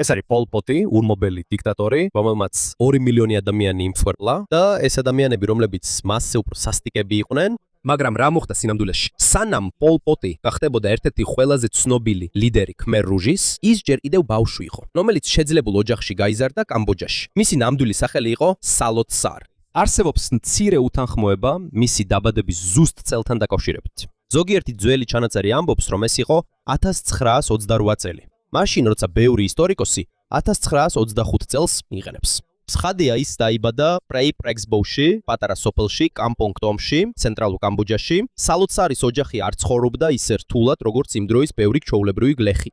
ეს არის პოლ პოტი, ურმობელი დიქტატორი, რომელმაც 2 მილიონი ადამიანი იმსხვერპლა და ეს ადამიანები, რომლებიც მასზე უფრო სასტიკები იყვნენ, მაგრამ რა მოხდა სინამდვილეში? სანამ პოლ პოტი გახდებოდა ერთ-ერთი ყველაზე ცნობილი ლიდერი ქმერ რუჟის, ის ჯერ კიდევ ბავშვი იყო, რომელიც შეძლებულ ოჯახში გაიზარდა კამბოჯაში. მისი ნამდვილი სახელი იყო სალოთ სარ. არსებობს მცირე უთანხმოება მისი დაბადების ზუსტ წელთან დაკავშირებით. ზოგიერთი ძველი ჩანაწერი ამბობს, რომ ეს იყო 1928 წელი. მაშინ, როცა ბევრი ისტორიკოსი 1925 წელს მიღენებს. ცხადია, ის დაიბადა პრეი პრექსბოუში, პატარა სოფელში, კამპონგ ტომში, ცენტრალურ კამბოჯაში. სალოთ სარის ოჯახი არ ცხოვრობდა ისე რთულად, როგორც იმ დროის ბევრი ჩვეულებრივი გლეხი.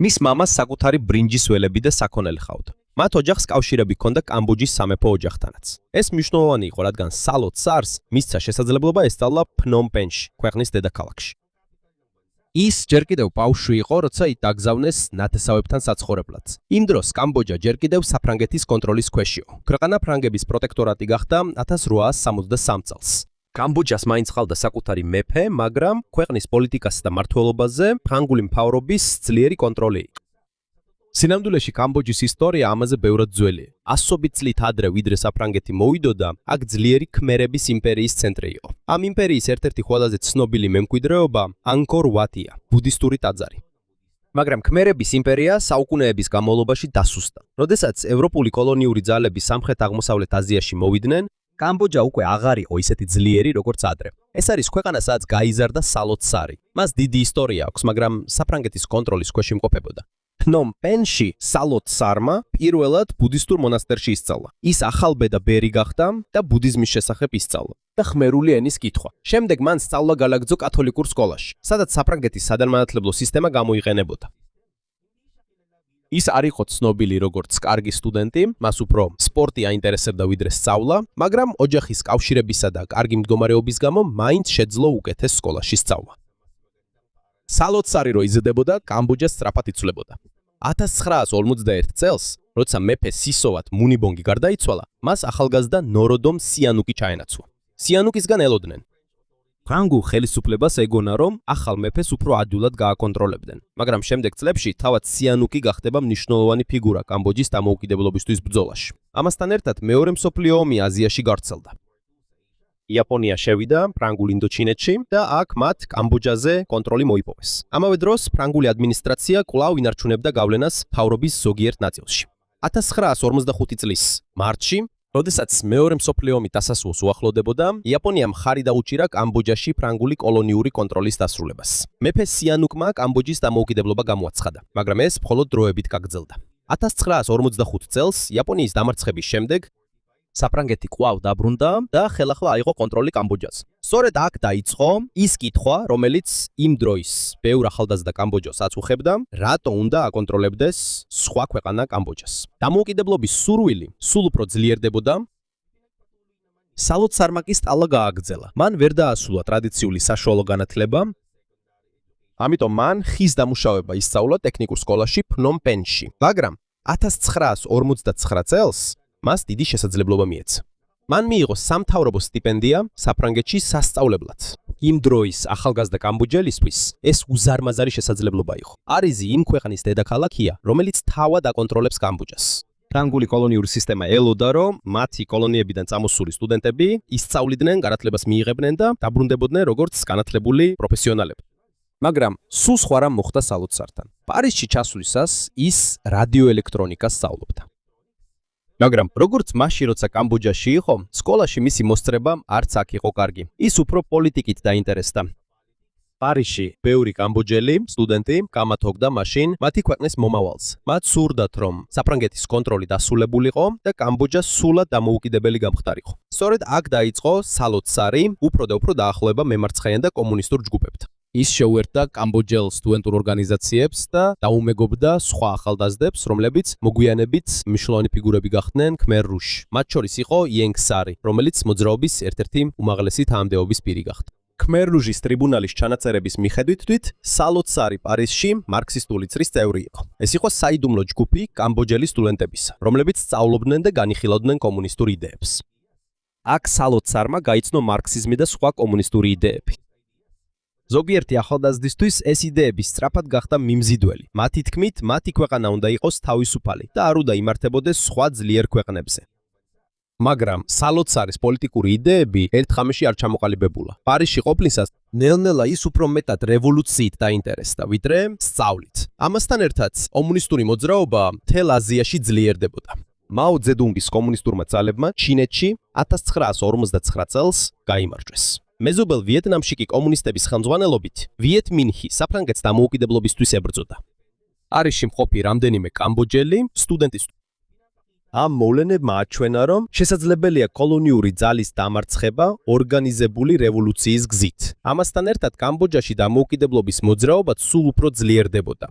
მის მამას საკუთარი ბრინჯის ველები და საქონელი ჰყავდა. მათ ოჯახს კავშირები ჰქონდა კამბოჯის სამეფო ოჯახთანაც. ეს მნიშვნელოვანი იყო, რადგან სალოთ სარს მისცა შესაძლებლობა ესწავლა ფნომპენში, ქვეყნის დედაქალაქში. ის ჯერ კიდევ ბავშვი იყო, როცა დაგზავნეს ნათესავებთან საცხოვრებლად. იმ დროს კამბოჯა ჯერ კიდევ საფრანგეთის კონტროლის ქვეშ იყო. ქვეყანა ფრანგების პროტექტორატი გახდა 1863 წელს. კამბოჯას მაინც ჰყავდა საკუთარი მეფე, მაგრამ ქვეყნის პოლიტიკასა და მმართველობაზე ფრანგული მთავრობის ძლიერი კონტროლი იყო. სინამდვილეში კამბოჯის ისტორია ამაზე ბევრად ძველია. ასობით წლით ადრე, ვიდრე საფრანგეთი მოვიდოდა, აქ ძლიერი ქმერების იმპერიის ცენტრი იყო. ამ იმპერიის ერთ-ერთი ყველაზე ცნობილი მემკვიდრეობა ანგკორ ვატია, ბუდისტური ტაძარი. მაგრამ ქმერების იმპერია საუკუნეების განმავლობაში დასუსტა. როდესაც ევროპული კოლონიური ძალები სამხრეთ-აღმოსავლეთ აზიაში მოვიდნენ, კამბოჯა უკვე აღარ იყო ისეთი ძლიერი, როგორც ადრე. ეს არის ქვეყანა, სადაც გაიზარდა სალოთ სარი. მას დიდი ისტორია აქვს, მაგრამ საფრანგეთის კონტროლის ქვეშ იმყოფებოდა. ფნომპენში სალოთ სარმა პირველად ბუდისტურ მონასტერში ისწავლა. ის ახალბედა ბერი გახდა და ბუდიზმის შესახებ ისწავლა და ხმერული ენის კითხვა. შემდეგ მან სწავლა გალაგძო კათოლიკურ სკოლაში, სადაც საფრანგეთის სადანმანათლებლო სისტემა გამოიყენებოდა. ის არ იყო ცნობილი როგორც კარგი სტუდენტი, მას უფრო სპორტი აინტერესებდა ვიდრე სწავლა, მაგრამ ოჯახის კავშირებისა და კარგი მდგომარეობის გამო მაინც შეძლო უკეთეს სკოლაში სწავლა. სალოთ სარი რო იზრდებოდა, კამბოჯა სწრაფად იცვლებოდა. 1951 წელს, როცა მეფე სისოვათ მუნიბონგი გარდაიცვალა, მას ახალგაზრდა ნოროდომ სიანუკი ჩაენაცვლა. სიანუკისგან ელოდნენ. ფრანგულ ხელისუფლებას ეგონა, რომ ახალ მეფეს უფრო ადვილად გააკონტროლებდნენ, მაგრამ შემდეგ წლებში თავად სიანუკი გახდება მნიშვნელოვანი ფიგურა კამბოჯის დამოუკიდებლობისთვის ბრძოლაში. ამასთან ერთად მეორე მსოფლიო ომი აზიაში გავრცელდა. იაპონია შევიდა ფრანგულ ინდოჩინეთში და აქ მათ კამბოჯაზე კონტროლი მოიპოვეს. ამავე დროს ფრანგული ადმინისტრაცია კვლავ ინარჩუნებდა გავლენას მთავრობის ზოგიერთ ნაწილში. 1945 წლის მარტში, როდესაც მეორე მსოფლიო ომი დასასრულს უახლოვდებოდა, იაპონიამ ხარი დაუჭირა კამბოჯაში ფრანგული კოლონიური კონტროლის დასრულებას. მეფე სიანუკმა კამბოჯის დამოუკიდებლობა გამოაცხადა, მაგრამ ეს მხოლოდ დროებით გაგრძელდა. 1945 წელს იაპონიის დამარცხების შემდეგ საფრანგეთი კვლავ დაბრუნდა და ხელახლა აიღო კონტროლი კამბოჯაზე. სწორედ აქ დაიწყო ის კითხვა, რომელიც იმ დროის ბევრ ახალგაზრდა კამბოჯას აწუხებდა, რატო უნდა აკონტროლებდეს სხვა ქვეყანა კამბოჯას. დამოუკიდებლობის სურვილი სულ უფრო ძლიერდებოდა. სალოთ სარმა კი სწავლა გააგრძელა. მან ვერ დაასრულა ტრადიციული საშუალო განათლება, ამიტომ მან ხის დამუშავება ისწავლა ტექნიკურ სკოლაში ფნომპენში. მაგრამ 1959 წელს მას დიდი შესაძლებლობა მიეცა. მან მიიღო სამთავრობო სტიპენდია საფრანგეთში სასწავლებლად. იმ დროის ახალგაზრდა კამბოჯელისთვის ეს უზარმაზარი შესაძლებლობა იყო. არიზი იმ ქვეყნის დედაქალაქია, რომელიც თავად აკონტროლებს კამბოჯას. ფრანგული კოლონიური სისტემა ელოდა, რომ მათი კოლონიებიდან წამოსული სტუდენტები ისწავლიდნენ, განათლებას მიიღებდნენ და დაბრუნდებოდნენ როგორც განათლებული პროფესიონალები. მაგრამ სულ სხვა რამ მოხდა სალოთ სართან. პარიზში ჩასვლისას ის რადიოელექტრონიკას სწავლობდა. მაგრამ როგორც მაშინ, როცა კამბოჯაში იყო, სკოლაში მისი მოსწრება არც აქ იყო კარგი. ის უფრო პოლიტიკით დაინტერესდა. პარიზში ბევრი კამბოჯელი სტუდენტი გამათოგდა მაშინ მათი ქვეყნის მომავალს. მათ სურდათ, რომ საფრანგეთის კონტროლი დასრულებულიყო და კამბოჯა სულად დამოუკიდებელი გამხდარიყო. სწორედ აქ დაიწყო სალოთ სარი უფრო და უფრო დაახლოება მემარცხენე და კომუნისტურ ჯგუფებთან. ის შეუერთდა კამბოჯელ სტუდენტურ ორგანიზაციებს და დაუმეგობრდა სხვა ახალგაზრდებს, რომლებიც მოგვიანებით მნიშვნელოვანი ფიგურები გახდნენ ქმერ რუჟში. მათ შორის იყო იენგ სარი, რომელიც მოძრაობის ერთ-ერთი უმაღლესი თანამდებობის პირი გახდა. ქმერ რუჟის ტრიბუნალის ჩანაწერების მიხედვით, სალოთ სარი პარიზში მარქსისტული წრის წევრი იყო. ეს იყო საიდუმლო ჯგუფი კამბოჯელი სტუდენტებისა, რომლებიც სწავლობდნენ და განიხილავდნენ კომუნისტურ იდეებს. აქ სალოთ სარმა გაიცნო მარქსიზმი და სხვა კომუნისტური იდეები. ზოგიერთი ახალგაზრდისთვის ეს იდეები სწრაფად გახდა მიმზიდველი. მათი თქმით, მათი ქვეყანა უნდა იყოს თავისუფალი და არ უნდა იმართებოდეს სხვა ძლიერ ქვეყნებზე. მაგრამ სალოცარის პოლიტიკური იდეები ერთ ხამში არ ჩამოყალიბებულა. პარიზში ყოფნისას ნელ-ნელა ის უფრო მეტად რევოლუციით დაინტერესდა, ვიდრე სწავლით. ამასთან ერთად კომუნისტური მოძრაობა მთელ აზიაში ძლიერდებოდა. მაო ძედუნგის კომუნისტურმა ძალებმა ჩინეთში 1959 წელს გაიმარჯვეს. მეზობელ ვიეტნამში კი კომუნისტების ხელმძღვანელობით ვიეტ მინჰი საფრანგეთის დამოუკიდებლობისთვის ებრძოდა. პარიზში მყოფი რამდენიმე კამბოჯელი სტუდენტის ამ მოვლენებმა აჩვენა, რომ შესაძლებელია კოლონიური ძალის დამარცხება ორგანიზებული რევოლუციის გზით. ამასთან ერთად კამბოჯაში დამოუკიდებლობის მოძრაობა სულ უფრო ძლიერდებოდა.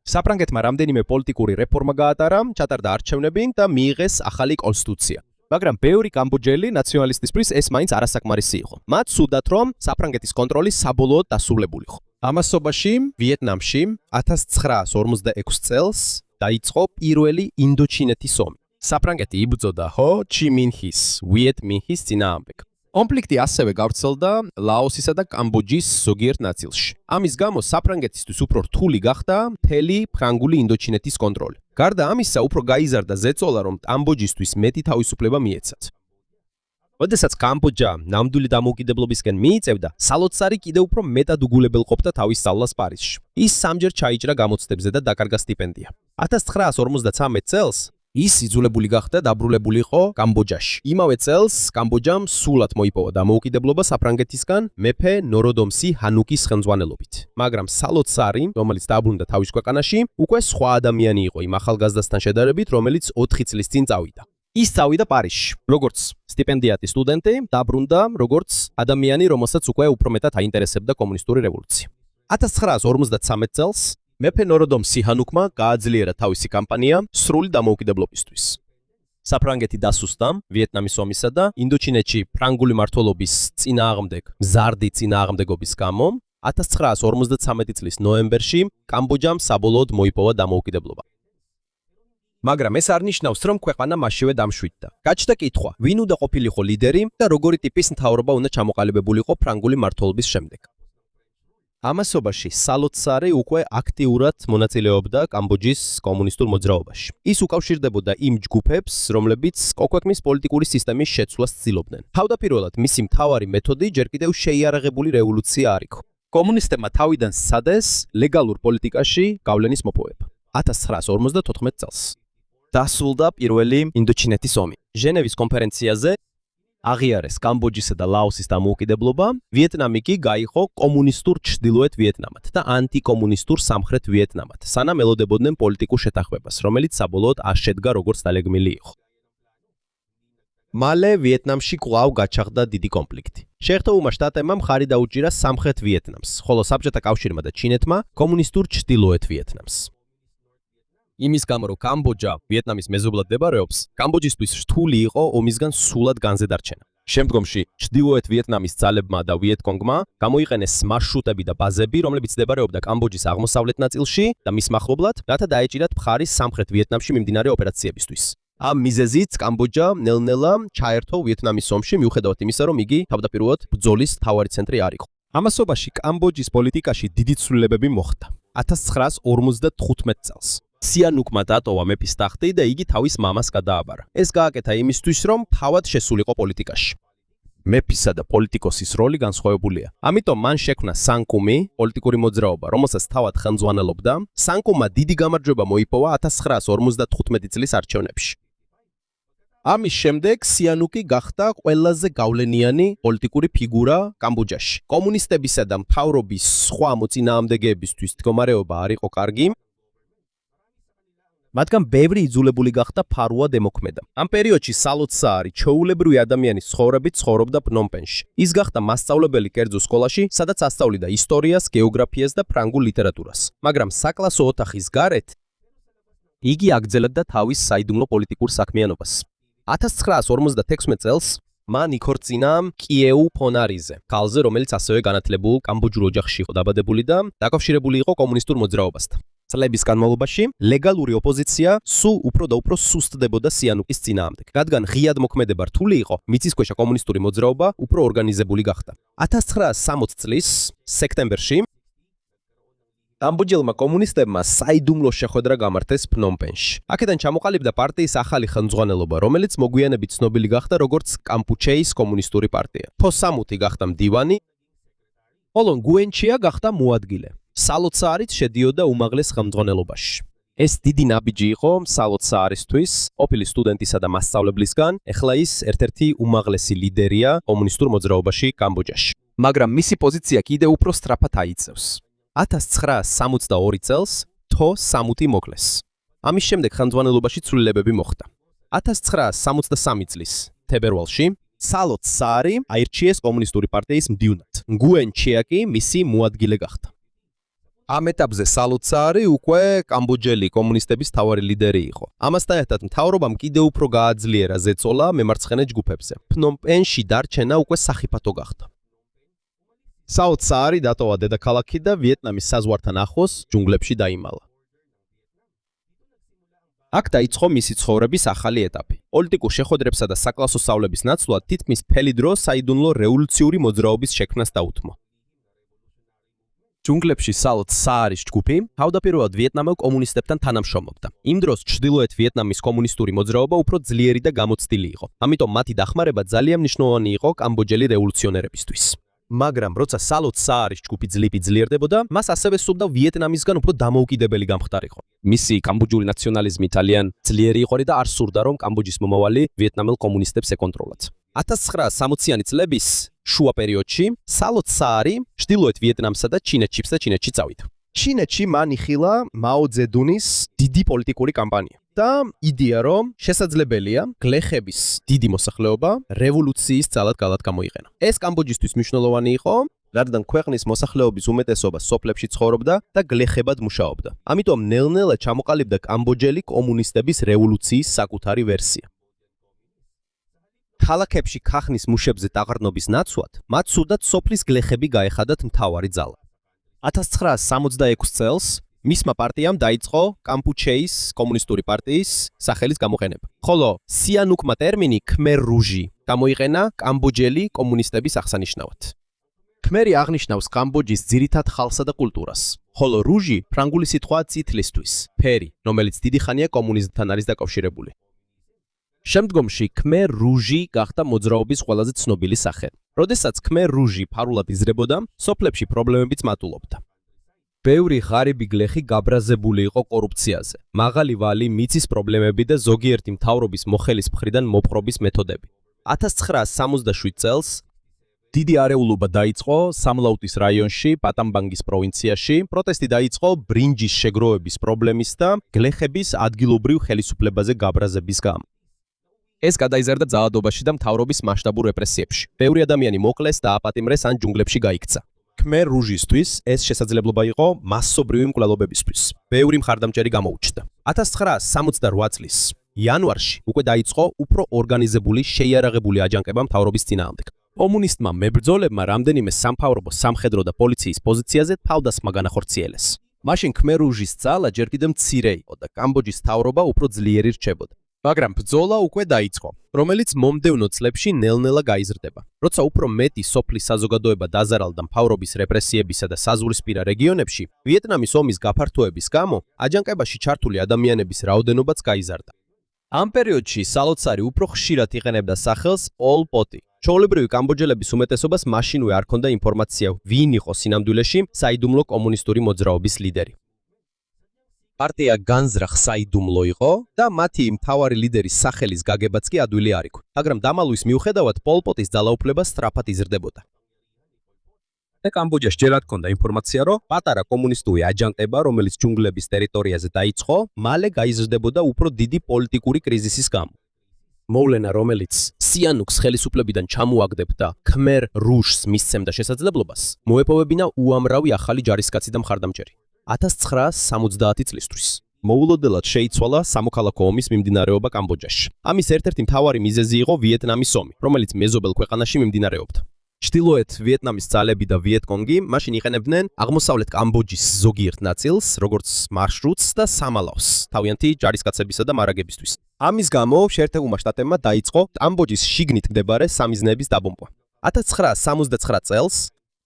საფრანგეთმა რამდენიმე პოლიტიკური რეფორმა გაატარა, ჩატარდა არჩევნები და მიიღეს ახალი კონსტიტუცია. მაგრამ ბევრი კამბოჯელი ნაციონალისტისთვის ეს მაინც არასაკმარისი იყო. მათ სურდათ, რომ საფრანგეთის კონტროლი საბოლოოდ დასრულებულიყო. ამასობაში ვიეტნამში 1956 წელს დაიწყო პირველი ინდოჩინეთის ომი. საფრანგეთი იბრძოდა ჰო ჩი მინჰის, ვიეტ მინჰის წინააღმდეგ. კონფლიქტი ასევე გავრცელდა ლაოსისა და კამბოჯის ზოგიერთ ნაწილში. ამის გამო საფრანგეთისთვის უფრო რთული გახდა მთელი ფრანგული ინდოჩინეთის კონტროლი. გარდა ამისა, უფრო გაიზარდა ზეწოლა, რომ კამბოჯისთვის მეტი თავისუფლება მიეცათ. როდესაც კამბოჯა ნამდვილი დამოუკიდებლობისკენ მიიწევდა, სალოცარი კიდევ უფრო მეტად უგულებელყოფდა თავის სწავლას პარიზში. ის სამჯერ ჩაიჭრა გამოცდებზე და დაკარგა სტიპენდია. 1953 წელს ის იძულებული გახდა დაბრუნებულიყო კამბოჯაში. იმავე წელს კამბოჯამ სულად მოიპოვა დამოუკიდებლობა საფრანგეთისგან მეფე ნოროდომსი ჰანუკის ხელმძღვანელობით. მაგრამ სალოცარი, რომელიც დაბრუნდა თავის ქვეყანაში, უკვე სხვა ადამიანი იყო იმ ახალგაზრდასთან შედარებით, რომელიც 4 წლის წინ წავიდა. ის წავიდა პარიზში, როგორც სტიპენდიატი სტუდენტი, დაბრუნდა როგორც ადამიანი, რომელსაც უკვე უფრო მეტად აინტერესებდა კომუნისტური რევოლუცია. 1953 წელს მეფე ნოროდომსი ჰანუკმა გააძლიერა თავისი კამპანია სრული დამოუკიდებლობისთვის. საფრანგეთი დასუსტა ვიეტნამის ომისა და ინდოჩინეთში ფრანგული მმართველობის წინააღმდეგ მზარდი წინააღმდეგობის გამო 1953 წლის ნოემბერში კამბოჯამ საბოლოოდ მოიპოვა დამოუკიდებლობა. მაგრამ ეს არ ნიშნავს, რომ ქვეყანა მასშივე დამშვიდდა. გაჩნდა კითხვა, ვინ უნდა ყოფილიყო ლიდერი და როგორი ტიპის მთავრობა უნდა ჩამოყალიბებულიყო ფრანგული მმართველობის შემდეგ. ამასობაში სალოცარი უკვე აქტიურად მონაწილეობდა კამბოჯის კომუნისტურ მოძრაობაში. ის უკავშირდებოდა იმ ჯგუფებს, რომლებიც ქვეყნის პოლიტიკური სისტემის შეცვლას ცდილობდნენ. თავდაპირველად მისი მთავარი მეთოდი ჯერ კიდევ შეიარაღებული რევოლუცია არ იყო. კომუნისტებმა თავიდან სცადეს ლეგალურ პოლიტიკაში გავლენის მოპოვება. 1954 წელს დასრულდა პირველი ინდოჩინეთის ომი. ჟენევის კონფერენციაზე აღიარეს კამბოჯისა და ლაოსის დამოუკიდებლობა, ვიეტნამი კი გაიყო კომუნისტურ ჩრდილოეთ ვიეტნამად და ანტიკომუნისტურ სამხრეთ ვიეტნამად, სანამ ელოდებოდნენ პოლიტიკურ შეთანხმებას, რომელიც საბოლოოდ არ შედგა როგორც დალეგმილი იყო. მალე ვიეტნამში კვლავ გაჩაღდა დიდი კონფლიქტი. შეერთებულმა შტატებმა მხარი დაუჭირა სამხრეთ ვიეტნამს, ხოლო საბჭოთა კავშირმა და ჩინეთმა კომუნისტურ ჩრდილოეთ ვიეტნამს. იმის გამო, რომ კამბოჯა ვიეტნამის მეზობლად მდებარეობს, კამბოჯისთვის რთული იყო ომისგან სულად განზედარჩენა. შემდგომში ჩრდილოეთ ვიეტნამის ძალებმა და ვიეტკონგმა გამოიყენეს მარშრუტები და ბაზები, რომლებიც მდებარეობდა კამბოჯის აღმოსავლეთ ნაწილში და მის მახლობლად, რათა დაეჭირათ მხარი სამხრეთ ვიეტნამში მიმდინარე ოპერაციებისთვის. ამ მიზეზით კამბოჯა ნელ-ნელა ჩაერთო ვიეტნამის ომში, მიუხედავად იმისა, რომ იგი თავდაპირველად ბრძოლის მთავარი ცენტრი არ იყო. ამასობაში კამბოჯის პოლიტიკაში დიდი ცვლილებები მოხდა. 1955 წელს სიანუკმა დატოვა მეფის ტახტი და იგი თავის მამას გადააბარა. ეს გააკეთა იმისთვის, რომ თავად შესულიყო პოლიტიკაში. მეფისა და პოლიტიკოსის როლი განსხვავებულია. ამიტომ მან შექმნა სანკუმი, პოლიტიკური მოძრაობა, რომელსაც თავად ხელმძღვანელობდა. სანკუმმა დიდი გამარჯვება მოიპოვა 1955 წლის არჩევნებში. ამის შემდეგ სიანუკი გახდა ყველაზე გავლენიანი პოლიტიკური ფიგურა კამბოჯაში. კომუნისტებისა და მთავრობის სხვა მოწინააღმდეგეებისთვის მდგომარეობა არ იყო კარგი. მათგან ბევრი იძულებული გახდა ფარულად ემოქმედა. ამ პერიოდში სალოცარი ჩვეულებრივი ადამიანის ცხოვრებით ცხოვრობდა პნომპენში. ის გახდა მასწავლებელი კერძო სკოლაში, სადაც ასწავლიდა ისტორიას, გეოგრაფიას და ფრანგულ ლიტერატურას. მაგრამ საკლასო ოთახის გარეთ იგი აგრძელებდა თავის საიდუმლო პოლიტიკურ საქმიანობას. 1956 წელს მან იქორწინა კიეუ ფონარიზე, ქალზე, რომელიც ასევე განათლებულ კამბოჯურ ოჯახში იყო დაბადებული და დაკავშირებული იყო კომუნისტურ მოძრაობასთან. წლების განმავლობაში ლეგალური ოპოზიცია სულ უფრო და უფრო სუსტდებოდა სიანუკის წინააღმდეგ, რადგან ღიად მოქმედება რთული იყო, მიწისქვეშა კომუნისტური მოძრაობა უფრო ორგანიზებული გახდა. 1960 წლის სექტემბერში კამბოჯელმა კომუნისტებმა საიდუმლო შეხვედრა გამართეს ფნომპენში. აქედან ჩამოყალიბდა პარტიის ახალი ხელმძღვანელობა, რომელიც მოგვიანებით ცნობილი გახდა როგორც კამპუჩეის კომუნისტური პარტია. თოსამუთი გახდა მდივანი, ხოლო გუენჩია გახდა მოადგილე. სალოცაარიც შედიოდა უმაღლეს ხელმძღვანელობაში. ეს დიდი ნაბიჯი იყო სალოცაარისთვის, ყოფილი სტუდენტისა და მასწავლებლისგან, ეხლა ის ერთ-ერთი უმაღლესი ლიდერია კომუნისტურ მოძრაობაში კამბოჯაში. მაგრამ მისი პოზიცია კიდევ უფრო სწრაფად აიწევს. 1962 წელს თო-სამუთი მოკლეს. ამის შემდეგ ხელმძღვანელობაში ცვლილებები მოხდა. 1963 წლის თებერვალში სალოცაარი აირჩიეს კომუნისტური პარტიის მდივნად. გუენჩია კი მისი მოადგილე გახდა. ამ ეტაპზე სალოცაარი უკვე კამბოჯელი კომუნისტების მთავარი ლიდერი იყო. ამასთან ერთად მთავრობამ კიდევ უფრო გააძლიერა ზეწოლა მემარცხენე ჯგუფებზე. ფნომპენში დარჩენა უკვე სახიფათო გახდა. სალოცაარი დატოვა დედაქალაქი და ვიეტნამის საზღვართან ახლოს ჯუნგლებში დაიმალა. აქ დაიწყო მისი ცხოვრების ახალი ეტაპი. პოლიტიკურ შეხვედრებსა და საკლასო სწავლების ნაცვლად თითქმის მთელი დრო საიდუმლო რევოლუციური მოძრაობის შექმნას დაუთმო. ჯუნგლებში სალოცაარის ჯგუფი თავდაპირველად ვიეტნამელ კომუნისტებთან თანამშრომლობდა. იმ დროს ჩრდილოეთ ვიეტნამის კომუნისტური მოძრაობა უფრო ძლიერი და გამოცდილი იყო. ამიტომ მათი დახმარება ძალიან მნიშვნელოვანი იყო კამბოჯელი რევოლუციონერებისთვის. მაგრამ როცა სალოცაარის ჯგუფი ძლიერდებოდა, მას ასევე სურდა ვიეტნამისგან უფრო დამოუკიდებელი გამხდარიყო. მისი კამბოჯური ნაციონალიზმი ძალიან ძლიერი იყო და არ სურდა, რომ კამბოჯის მომავალი ვიეტნამელ კომუნისტებს ეკონტროლათ. 1960-იანი წლების შუა პერიოდში სალოცაარი ჩრდილოეთ ვიეტნამსა და ჩინეთში წავიდა. ჩინეთში მან იხილა მაო ძედუნის დიდი პოლიტიკური კამპანია და იდეა, რომ შესაძლებელია გლეხების დიდი მოსახლეობა რევოლუციის ძალად გამოიყენა. ეს კამბოჯისთვის მნიშვნელოვანი იყო, რადგან ქვეყნის მოსახლეობის უმეტესობა სოფლებში ცხოვრობდა და გლეხებად მუშაობდა. ამიტომ ნელ-ნელა ჩამოყალიბდა კამბოჯელი კომუნისტების რევოლუციის საკუთარი ვერსია. ქალაქებში ქახნის მუშებზე დაყრდნობის ნაცვლად, მათ სურდათ სოფლის გლეხები გაეხადათ მთავარი ძალა. 1966 წელს მისმა პარტიამ დაიწყო კამპუჩეის კომუნისტური პარტიის სახელის გამოყენება. ხოლო სიანუკმა ტერმინი ქმერ რუჟი გამოიყენა კამბოჯელი კომუნისტების აღსანიშნავად. ქმერი აღნიშნავს კამბოჯის ძირითად ხალხსა და კულტურას, ხოლო რუჟი ფრანგული სიტყვაა წითლისთვის, ფერი, რომელიც დიდი ხანია კომუნიზმთან არის დაკავშირებული. შემდგომში ქმერ რუჟი გახდა მოძრაობის ყველაზე ცნობილი სახე. როდესაც ქმერ რუჟი ფარულად იზრდებოდა, სოფლებში პრობლემებიც მატულობდა. ბევრი ღარიბი გლეხი გაბრაზებული იყო კორუფციაზე, მაღალი ვალი, მიწის პრობლემები და ზოგიერთი მთავრობის მოხელის მხრიდან მოპყრობის მეთოდები. 1967 წელს დიდი არეულობა დაიწყო სამლაუტის რაიონში, პატამბანგის პროვინციაში, პროტესტი დაიწყო ბრინჯის შეგროვების პრობლემის და გლეხების ადგილობრივ ხელისუფლებაზე გაბრაზების გამო. ეს გადაიზარდა ძალადობაში და მთავრობის მასშტაბურ რეპრესიებში. ბევრი ადამიანი მოკლეს და აპატიმრეს ან ჯუნგლებში გაიქცა. ქმერ რუჟისთვის ეს შესაძლებლობა იყო მასობრივი მკვლელობებისთვის. ბევრი მხარდამჭერი გამოუჩნდა. 1968 წლის იანვარში უკვე დაიწყო უფრო ორგანიზებული შეიარაღებული აჯანყება მთავრობის წინააღმდეგ. კომუნისტმა მებრძოლებმა რამდენიმე სამთავრობო, სამხედრო და პოლიციის პოზიციაზე თავდასხმა განახორციელეს. მაშინ ქმერ რუჟის ძალა ჯერ კიდევ მცირე იყო და კამბოჯის მთავრობა უფრო ძლიერი რჩებოდა. მაგრამ ბრძოლა უკვე დაიწყო, რომელიც მომდევნო წლებში ნელ-ნელა გაიზრდება. როცა უფრო მეტი სოფლის საზოგადოება დაზარალდა მთავრობის რეპრესიებისა და საზღვრისპირა რეგიონებში, ვიეტნამის ომის გაფართოების გამო აჯანყებაში ჩართული ადამიანების რაოდენობაც გაიზარდა. ამ პერიოდში სალოცაარი უფრო ხშირად იყენებდა სახელს პოლ პოტი. ჩვეულებრივი კამბოჯელების უმეტესობას მაშინვე არ ჰქონდა ინფორმაცია, ვინ იყო სინამდვილეში საიდუმლო კომუნისტური მოძრაობის ლიდერი. პარტია განზრახ საიდუმლო იყო და მათი მთავარი ლიდერის სახელის გაგებაც კი ადვილი არ იყო. მაგრამ დამალვის მიუხედავად პოლ პოტის ძალაუფლება სწრაფად იზრდებოდა. კამბოჯაში ჯერად ჰქონდა ინფორმაცია, რომ პატარა კომუნისტური აჯანყება, რომელიც ჯუნგლების ტერიტორიაზე დაიწყო, მალე გაიზრდებოდა უფრო დიდი პოლიტიკური კრიზისის გამო. მოვლენა, რომელიც სიანუკს ხელისუფლებიდან ჩამოაგდებდა ქმერ რუჟს მისცემდა შესაძლებლობას, მოეპოვებინა უამრავი ახალი ჯარისკაცი და მხარდამჭერი. 1970 წლისთვის. მოულოდნელად შეიცვალა სამოქალაქო ომის მიმდინარეობა კამბოჯაში. ამის ერთ-ერთი მთავარი მიზეზი იყო ვიეტნამის ომი, რომელიც მეზობელ ქვეყანაში მიმდინარეობდა. ჩtildeოეთ ვიეტნამის ძალები და ვიეტკონგი მაშინ იყენებდნენ აღმოსავლეთ კამბოჯის ზოგიერთ ნაწილს, როგორც მარშრუტს და სამალავს, თავიანთი ჯარისკაცებისა და მარაგებისთვის. ამის გამო შეერთებულმა შტატებმა დაიწყო კამბოჯის შიგნით მდებარე სამიზნეების დაბომბვა. 1979 წელს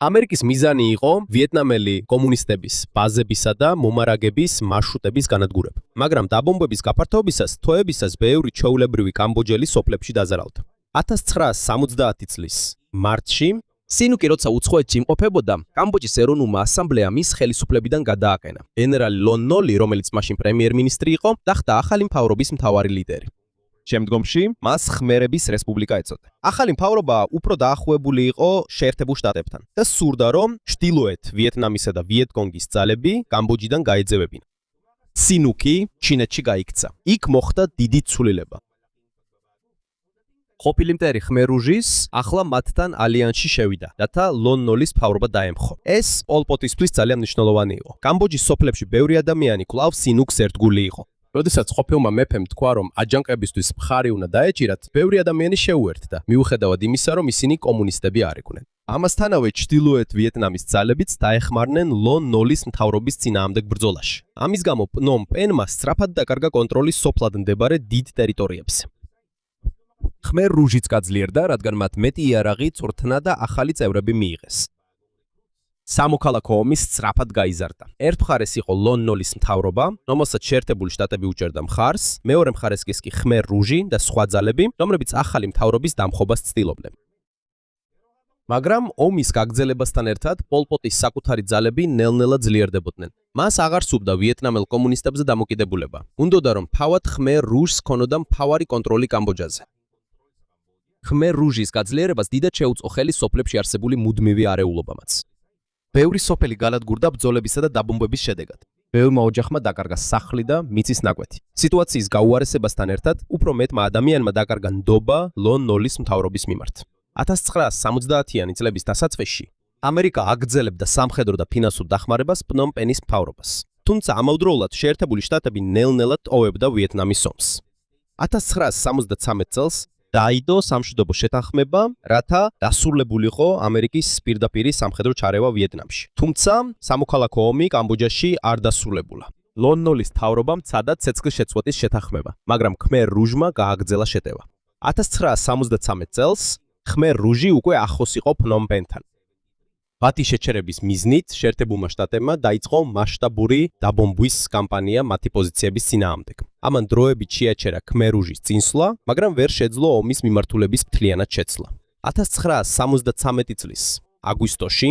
ამერიკის მიზანი იყო ვიეტნამელი კომუნისტების ბაზებისა და მომარაგების მარშრუტების განადგურება. მაგრამ დაბომბების გაფართოებისას თვეებისას ბევრი ჩვეულებრივი კამბოჯელი სოფლებში დაზარალდა. 1970 წლის მარტში სინუკი როცა უცხოეთში იმყოფებოდა, კამბოჯის ეროვნულმა ასამბლეამ მის ხელისუფლებიდან გადააყენა. გენერალი ლონ ნოლი, რომელიც მაშინ პრემიერ-მინისტრი იყო, გახდა ახალი მთავრობის მთავარი ლიდერი. შემდგომში მას ხმერების რესპუბლიკა ეწოდა. ახალი მთავრობა უფრო დაახლოებული იყო შეერთებულ შტატებთან და სურდა, რომ ჩtildeოეთ ვიეტნამისა და ვიეტკონგის ძალები კამბოჯიდან გაეძევებინა. სინუკი ჩინეთში გაიქცა. იქ მოხდა დიდი ცვლილება. ყოფილი მტერი ხმერ რუჟის ახლა მათთან ალიანსში შევიდა, რათა ლონ ნოლის მთავრობა დაემხო. ეს პოლ პოტისთვის ძალიან მნიშვნელოვანი იყო. კამბოჯის სოფლებში ბევრი ადამიანი კვლავ სინუქს ერთგული იყო. როდესაც ყოფილმა მეფემ თქვა, რომ აჯანყებისთვის მხარი უნდა დაეჭირათ, ბევრი ადამიანი შეუერთდა, მიუხედავად იმისა, რომ ისინი კომუნისტები არ იყვნენ. ამასთანავე ჩtildeოეთ ვიეტნამის ძალებიც დაეხმარნენ ლონ ნოლის მთავრობის წინააღმდეგ ბრძოლაში. ამის გამო პნომ პენმა სწრაფად დაკარგა კონტროლი სოფლად მდებარე დიდ ტერიტორიებზე. ხმერ რუჟიც გაძლიერდა, რადგან მათ მეტი იარაღი, წვრთნა და ახალი წევრები მიიღეს. სამოქალაქო ომი სწრაფად გაიზარდა. ერთ მხარეს იყო ლონ ნოლის მთავრობა, რომელსაც შეერთებული შტატები უჭერდა მხარს, მეორე მხარეს კი ხმერ რუჟი და სხვა ძალები, რომლებიც ახალი მთავრობის დამხობას ცდილობდნენ. მაგრამ ომის გაგრძელებასთან ერთად პოლ პოტის საკუთარი ძალები ნელ-ნელა ძლიერდებოდნენ. მას აღარ სურდა ვიეტნამელ კომუნისტებზე დამოკიდებულება. უნდოდა რომ თავად ხმერ რუჟს ჰქონოდა მთავარი კონტროლი კამბოჯაზე. ხმერ რუჟის გაძლიერებას დიდად შეუწყო ხელი სოფლებში არსებული მუდმივი არეულობამაც. ბევრი სოფელი განადგურდა ბრძოლებისა და დაბომბების შედეგად. ბევრმა ოჯახმა დაკარგა სახლი და მიწის ნაკვეთი. სიტუაციის გაუარესებასთან ერთად უფრო მეტმა ადამიანმა დაკარგა ნდობა ლონ ნოლის მთავრობის მიმართ. 1970-იანი წლების დასაწყისში ამერიკა აგრძელებდა სამხედრო და ფინანსურ დახმარებას პნომ პენის მთავრობას. თუმცა ამავდროულად შეერთებული შტატები ნელ-ნელა ტოვებდა ვიეტნამის ომს. 1973 წელს დაიდო სამშვიდობო შეთანხმება, რათა დასრულებულიყო ამერიკის პირდაპირი სამხედრო ჩარევა ვიეტნამში. თუმცა სამოქალაქო ომი კამბოჯაში არ დასრულებულა. ლონ ნოლის მთავრობამ ცადა ცეცხლის შეწყვეტის შეთანხმება, მაგრამ ხმერ რუჟმა გააგრძელა შეტევა. 1973 წელს ხმერ რუჟი უკვე ახლოს იყო პნომ პენთან. მათი შეჩერების მიზნით შეერთებულმა შტატებმა დაიწყო მასშტაბური დაბომბვის კამპანია მათი პოზიციების წინააღმდეგ. ამან დროებით შეაჩერა ხმერ რუჟის წინსვლა, მაგრამ ვერ შეძლო ომის მიმართულების მთლიანად შეცვლა. 1973 წლის აგვისტოში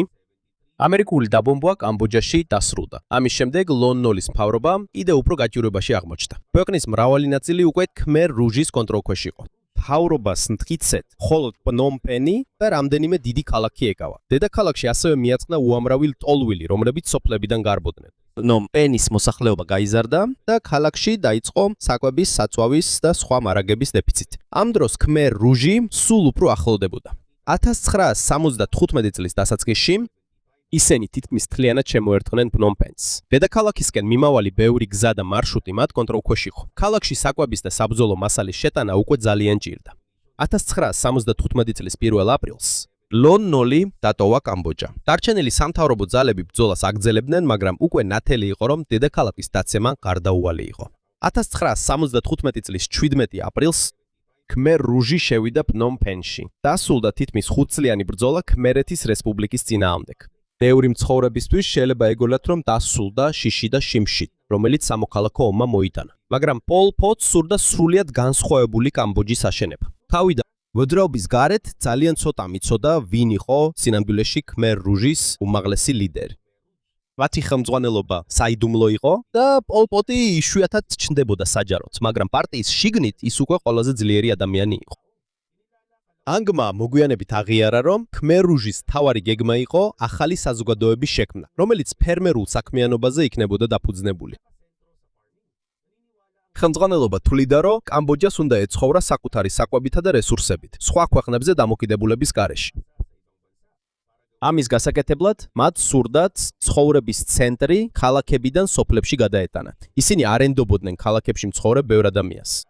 ამერიკული დაბომბვა კამბოჯაში დასრულდა. ამის შემდეგ ლონ ნოლის მთავრობა კიდევ უფრო გაჭირვებაში აღმოჩნდა. ქვეყნის მრავალი ნაწილი უკვე ხმერ რუჟის კონტროლქვეშ იყო. მთავრობას მტკიცედ მხოლოდ პნომ პენი და რამდენიმე დიდი ქალაქი ეკავა. დედაქალაქში ასევე მიაწყდა უამრავი ლტოლვილი, რომლებიც სოფლებიდან გარბოდნენ. პნომ პენის მოსახლეობა გაიზარდა და ქალაქში დაიწყო საკვების, საწვავის და სხვა მარაგების დეფიციტი. ამ დროს ხმერ რუჟი სულ უფრო ახლოვდებოდა. 1975 წლის დასაწყისში ისინი თითქმის მთლიანად შემოერთდნენ პნომ პენს. დედაქალაქისკენ მიმავალი ბევრი გზა და მარშრუტი მათ კონტროლქვეშ იყო. ქალაქში საკვების და საბრძოლო მასალის შეტანა უკვე ძალიან ჭირდა. 1975 წლის 1 აპრილს ლონ ნოლი დატოვა კამბოჯა. დარჩენილი სამთავრობო ძალები ბრძოლას აგრძელებდნენ, მაგრამ უკვე ნათელი იყო, რომ დედაქალაქის დაცემა გარდაუვალი იყო. 1975 წლის 17 აპრილს ხმერ რუჟი შევიდა პნომ პენში. დასრულდა თითქმის 5 წლიანი ბრძოლა ქმერეთის რესპუბლიკის წინააღმდეგ. ბევრი მცხოვრებისთვის შეიძლება ეგონათ, რომ დასრულდა შიში და შიმში, რომელიც სამოქალაქო ომმა მოიტანა. მაგრამ პოლ პოტს სურდა სრულიად განსხვავებული კამბოჯის აშენება. თავიდან მოძრაობის გარეთ ძალიან ცოტა მიცოდა, ვინ იყო სინამდვილეში ხმერ რუჟის უმაღლესი ლიდერი. მათი ხელმძღვანელობა საიდუმლო იყო და პოლ პოტი იშვიათად ჩნდებოდა საჯაროდ, მაგრამ პარტიის შიგნით ის უკვე ყველაზე ძლიერი ადამიანი იყო. ანგმა მოგვიანებით აღიარა, რომ ხმერ რუჟის მთავარი გეგმა იყო ახალი საზოგადოების შექმნა, რომელიც ფერმერულ საქმიანობაზე იქნებოდა დაფუძნებული. ხელმძღვანელობა თვლიდა, რომ კამბოჯას უნდა ეცხოვრა საკუთარი საკვებითა და რესურსებით, სხვა ქვეყნებზე დამოკიდებულების გარეშე. ამის გასაკეთებლად მათ სურდათ ცხოვრების ცენტრი ქალაქებიდან სოფლებში გადაეტანა. ისინი არ ენდობოდნენ ქალაქებში მცხოვრებ ბევრ ადამიანს.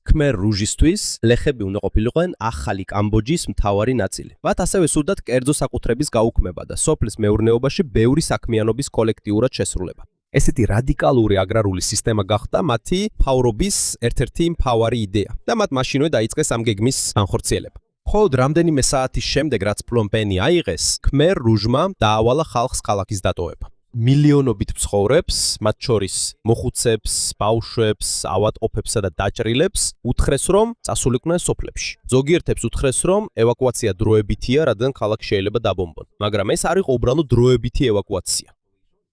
ქმერ რუჟისთვის ლეხები უნდა ყოფილიყვნენ ახალი კამბოჯის მთავარი ნაწილი. მათ ასევე სურდათ კერძო საკუთრების გაუქმება და სოფლის მეურნეობაში ბევრი საქმიანობის კოლექტიურად შესრულება. ესეთი რადიკალური აგრარული სისტემა გახდა მათი მთავრობის ერთ-ერთი მთავარი იდეა და მათ მაშინვე დაიწყეს ამ გეგმის განხორციელება. მხოლოდ რამდენიმე საათის შემდეგ, რაც ფლომპენი აიღეს, ქმერ რუჟმა დაავალა ხალხს ქალაქის დატოვება. მილიონობით მცხოვრებს, მათ შორის მოხუცებს, ბავშვებს, ავადმყოფებსა და დაჭრილებს უთხრეს, რომ წასულიყვნენ სოფლებში. ზოგიერთებს უთხრეს, რომ ევაკუაცია დროებითია, რადგან ქალაქი შეიძლება დაბომბონ. მაგრამ ეს არ იყო უბრალოდ დროებითი ევაკუაცია.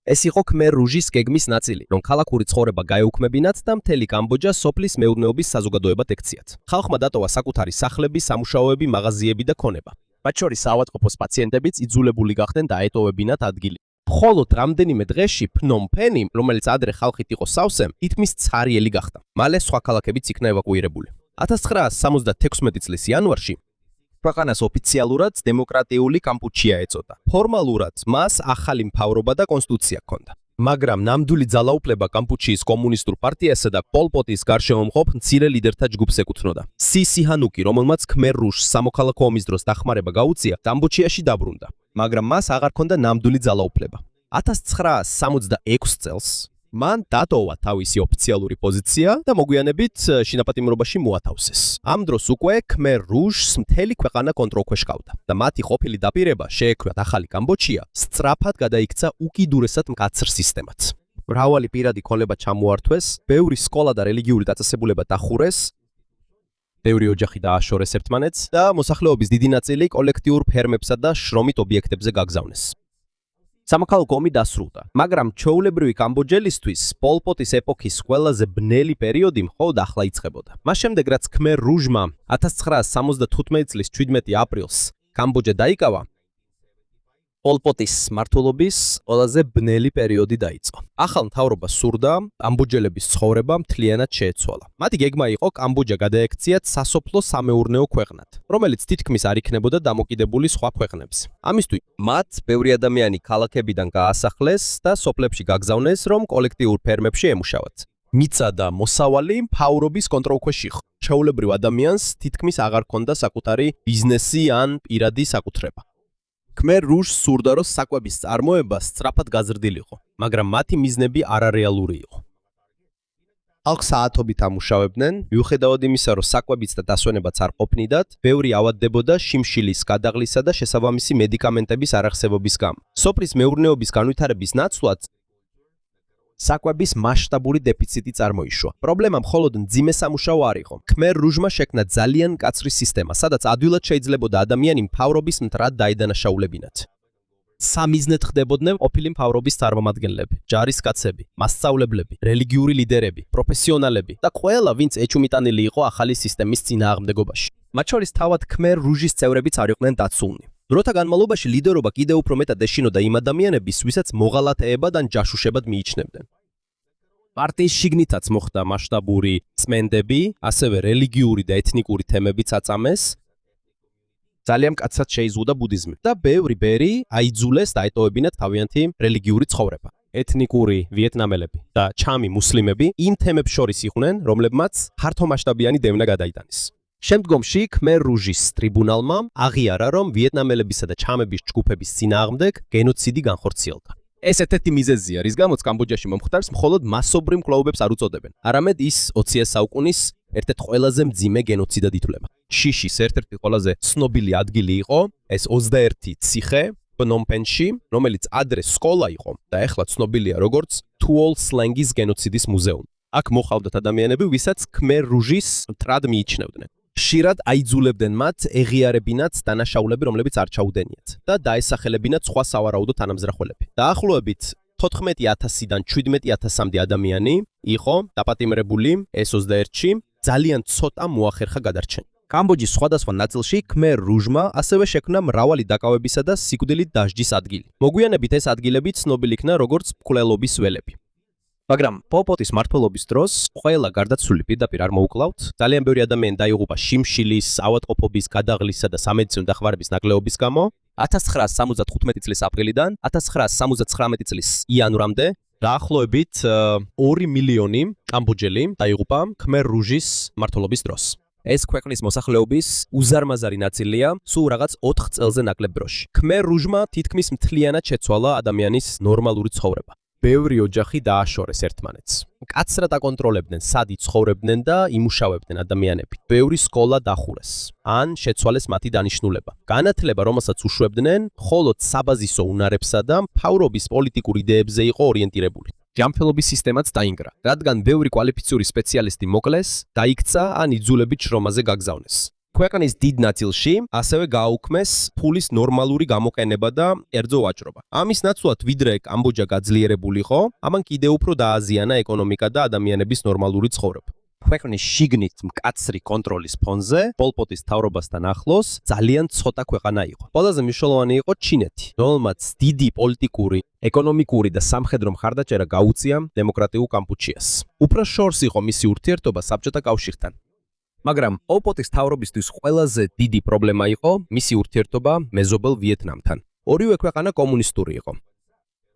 ეს იყო ქმერ რუჟის გეგმის ნაწილი, რომ ქალაქური ცხოვრება გაეუქმებინათ და მთელი კამბოჯა სოფლის მეურნეობის საზოგადოებად ექციათ. ხალხმა დატოვა საკუთარი სახლები, სამუშაოები, მაღაზიები და ქონება. მათ შორის ავადმყოფოს პაციენტებიც იძულებული გახდნენ დაეტოვებინათ ადგილი. მხოლოდ რამდენიმე დღეში ფნომპენი, რომელიც ადრე ხალხით იყო სავსე, თითქმის ცარიელი გახდა. მალე სხვა ქალაქებიც იქნა ევაკუირებული. 1976 წლის იანვარში ქვეყანას ოფიციალურად დემოკრატიული კამპუჩია ეწოდა. ფორმალურად მას ახალი მთავრობა და კონსტიტუცია ჰქონდა. მაგრამ ნამდვილი ძალაუფლება კამპუჩიის კომუნისტურ პარტიასა და პოლ პოტის გარშემო მყოფ მცირე ლიდერთა ჯგუფს ეკუთვნოდა. სისიჰანუკი, რომელმაც ქმერ რუჟს სამოქალაქო ომის დროს დახმარება გაუწია, კამბოჯიაში დაბრუნდა. მაგრამ მას აღარ ჰქონდა ნამდვილი ძალაუფლება. 1976 წელს მან დატოვა თავისი ოფიციალური პოზიცია და მოგვიანებით შინაპატიმრობაში მოათავსეს. ამ დროს უკვე ქმერ რუჟს მთელი ქვეყანა კონტროლქვეშ ჰყავდა და მათი ყოფილი დაპირება შეექმნათ ახალი კამბოჯია სწრაფად გადაიქცა უკიდურესად მკაცრ სისტემად. მრავალი პირადი ქონება ჩამოართვეს, ბევრი სკოლა და რელიგიური დაწესებულება დახურეს, ბევრი ოჯახი დააშორეს ერთმანეთს და მოსახლეობის დიდი ნაწილი კოლექტიურ ფერმებსა და შრომით ობიექტებზე გაგზავნეს. სამოქალაქო ომი დასრულდა, მაგრამ ჩვეულებრივი კამბოჯელისთვის პოლ პოტის ეპოქის ყველაზე ბნელი პერიოდი მხოლოდ ახლა იწყებოდა. მას შემდეგ, რაც ქმერ რუჟმა 1975 წლის 17 აპრილს კამბოჯა დაიკავა, პოლ პოტის მმართველობის ყველაზე ბნელი პერიოდი დაიწყო. ახალ მთავრობას სურდა კამბოჯელების ცხოვრება მთლიანად შეეცვალა. მათი გეგმა იყო კამბოჯა გადაექციათ სასოფლო სამეურნეო ქვეყნად, რომელიც თითქმის არ იქნებოდა დამოკიდებული სხვა ქვეყნებს. ამისთვის მათ ბევრი ადამიანი ქალაქებიდან გაასახლეს და სოფლებში გაგზავნეს, რომ კოლექტიურ ფერმებში ემუშავათ. მიწა და მოსავალი მთავრობის კონტროლქვეშ იყო. ჩვეულებრივ ადამიანს თითქმის აღარ ჰქონდა საკუთარი ბიზნესი ან პირადი საკუთრება. ქმერ რუჟს სურდა, რომ საკვების წარმოება სწრაფად გაზრდილიყო, მაგრამ მათი მიზნები არარეალური იყო. ხალხს საათობით ამუშავებდნენ, მიუხედავად იმისა, რომ საკვებიც და დასვენებაც არ ყოფნიდათ, ბევრი ავადდებოდა შიმშილის, გადაღლისა და შესაბამისი მედიკამენტების არარსებობის გამო. სოფლის მეურნეობის განვითარების ნაცვლად საკვების მასშტაბური დეფიციტი წარმოიშვა. პრობლემა მხოლოდ მძიმე სამუშაო არ იყო. ქმერ რუჟმა შექმნა ძალიან მკაცრი სისტემა, სადაც ადვილად შეიძლებოდა ადამიანი მთავრობის მტრად დაედანაშაულებინათ. სამიზნედ ხდებოდნენ ყოფილი მთავრობის წარმომადგენლები, ჯარისკაცები, მასწავლებლები, რელიგიური ლიდერები, პროფესიონალები და ყველა, ვინც ეჩუმიტანილი იყო ახალი სისტემის წინააღმდეგობაში. მათ შორის თავად ქმერ რუჟის წევრებიც არ იყვნენ დაცულნი. დროთა განმავლობაში ლიდერობა კიდევ უფრო მეტად ეშინოდა იმ ადამიანების, ვისაც მოღალატეებად ან ჯაშუშებად მიიჩნევდნენ. პარტიის შიგნითაც მოხდა მასშტაბური წმენდები, ასევე რელიგიური და ეთნიკური თემებიც აწამეს. ძალიან მკაცრად შეიზღუდა ბუდიზმი და ბევრი ბერი აიძულეს დაეტოვებინათ თავიანთი რელიგიური ცხოვრება. ეთნიკური ვიეტნამელები და ჩამი მუსლიმები იმ თემებს შორის იყვნენ, რომლებმაც ფართომასშტაბიანი დევნა გადაიტანეს. შემდგომში ქმერ რუჟის ტრიბუნალმა აღიარა, რომ ვიეტნამელებისა და ჩამების ჯგუფების წინააღმდეგ გენოციდი განხორციელდა. ეს ერთ-ერთი მიზეზია, რის გამოც კამბოჯაში მომხდარს მხოლოდ მასობრივ მკლავებებს არ უწოდებენ. არამედ ის 20 საუკუნის ერთ-ერთი ყველაზე მძიმე გენოციდად ითვლება. შიშის ერთ-ერთი ყველაზე ცნობილი ადგილი იყო ეს 21 ციხე ფნომპენში, რომელიც ადრე სკოლა იყო და ეხლა ცნობილია როგორც თუოლ სლენგის გენოციდის მუზეუმი. აქ მოხავდათ ადამიანები, ვისაც ქმერ რუჟის მტრად მიიჩნევდნენ. ხშირად აიძულებდნენ მათ ეღიარებინათ დანაშაულები, რომლებიც არ ჩაუდენიათ და დაესახელებინათ სხვა სავარაუდო თანამზრახველები. დაახლოებით 14,000-დან 17,000-მდე ადამიანი იყო დაპატიმრებული ეს 21-ში, ძალიან ცოტა მოახერხა გადარჩენა. კამბოჯის სხვადასხვა ნაწილში ქმერ რუჟმა ასევე შექმნა მრავალი დაკავებისა და სიკვდილით დასჯის ადგილი. მოგვიანებით ეს ადგილები ცნობილი იქნა როგორც მკვლელობის ველები. მაგრამ პოლ პოტის მმართველობის დროს ყველა გარდაცვლილი პირდაპირ არ მოუკლავთ. ძალიან ბევრი ადამიანი დაიღუპა შიმშილის, ავადმყოფობის, გადაღლისა და სამედიცინო დახმარების ნაკლეობის გამო. 1975 წლის აპრილიდან 1979 წლის იანვრამდე დაახლოებით 2 მილიონი კამბოჯელი დაიღუპა khmer rouge-ის მმართველობის დროს. ეს ქვეყნის მოსახლეობის უზარმაზარი ნაწილია სულ რაღაც 4 წელზე ნაკლებ დროში. khmer rouge-მა თითქმის მთლიანად შეცვალა ადამიანის ნორმალური ცხოვრება. ბევრი ოჯახი დააშორეს ერთმანეთს. მკაცრად აკონტროლებდნენ, სად იცხოვრებდნენ და იმუშავებდნენ ადამიანები. ბევრი სკოლა დახურეს, ან შეცვალეს მათი დანიშნულება. განათლება, რომელსაც უშვებდნენ, მხოლოდ საბაზისო უნარებსა და მთავრობის პოლიტიკურ იდეებზე იყო ორიენტირებული. ჯანმრთელობის სისტემაც დაინგრა, რადგან ბევრი კვალიფიციური სპეციალისტი მოკლეს, დაიქცა ან იძულებით შრომაზე გაგზავნეს. ქვეყნის დიდ ნაწილში ასევე გააუქმეს ფულის ნორმალური გამოყენება და კერძო ვაჭრობა. ამის ნაცვლად, ვიდრე კამბოჯა გაძლიერებულიყო, ამან კიდევ უფრო დააზიანა ეკონომიკა და ადამიანების ნორმალური ცხოვრება. ქვეყნის შიგნით მკაცრი კონტროლის ფონზე, პოლ პოტის მთავრობასთან ახლოს ძალიან ცოტა ქვეყანა იყო. ყველაზე მნიშვნელოვანი იყო ჩინეთი, რომელმაც დიდი პოლიტიკური, ეკონომიკური და სამხედრო მხარდაჭერა გაუწია დემოკრატიულ კამპუჩიას. უფრო შორს იყო მისი ურთიერთობა საბჭოთა კავშირთან. მაგრამ პოლ პოტის მთავრობისთვის ყველაზე დიდი პრობლემა იყო მისი ურთიერთობა მეზობელ ვიეტნამთან. ორივე ქვეყანა კომუნისტური იყო.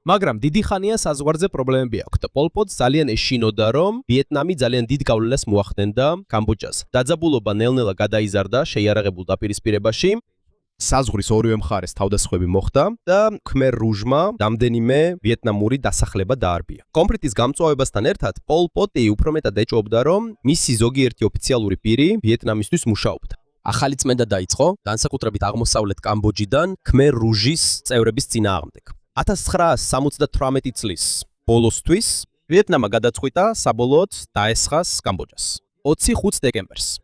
მაგრამ დიდი ხანია საზღვარზე პრობლემები აქვს. პოლ პოტს ძალიან ეშინოდა, რომ ვიეტნამი ძალიან დიდ გავლენას მოახდენდა კამბოჯაზე. დაძაბულობა ნელ-ნელა გადაიზარდა შეიარაღებულ დაპირისპირებაში. საზღვრის ორივე მხარეს თავდასხმები მოხდა და khmer rouge-მა რამდენიმე ვიეტნამური დასახლება დაარბია. კონფლიქტის გამწვავებასთან ერთად პოლ პოტი უფრო მეტად ეჭვობდა, რომ მისი ზოგიერთი ოფიციალური პირი ვიეტნამისთვის მუშაობდა. ახალი წმენდა დაიწყო, განსაკუთრებით აღმოსავლეთ კამბოჯიდან khmer rouge-ის წევრების წინააღმდეგ. 1978 წლის ბოლოსთვის ვიეტნამმა გადაწყვიტა საბოლოოდ დაესხას კამბოჯას. 25 დეკემბერს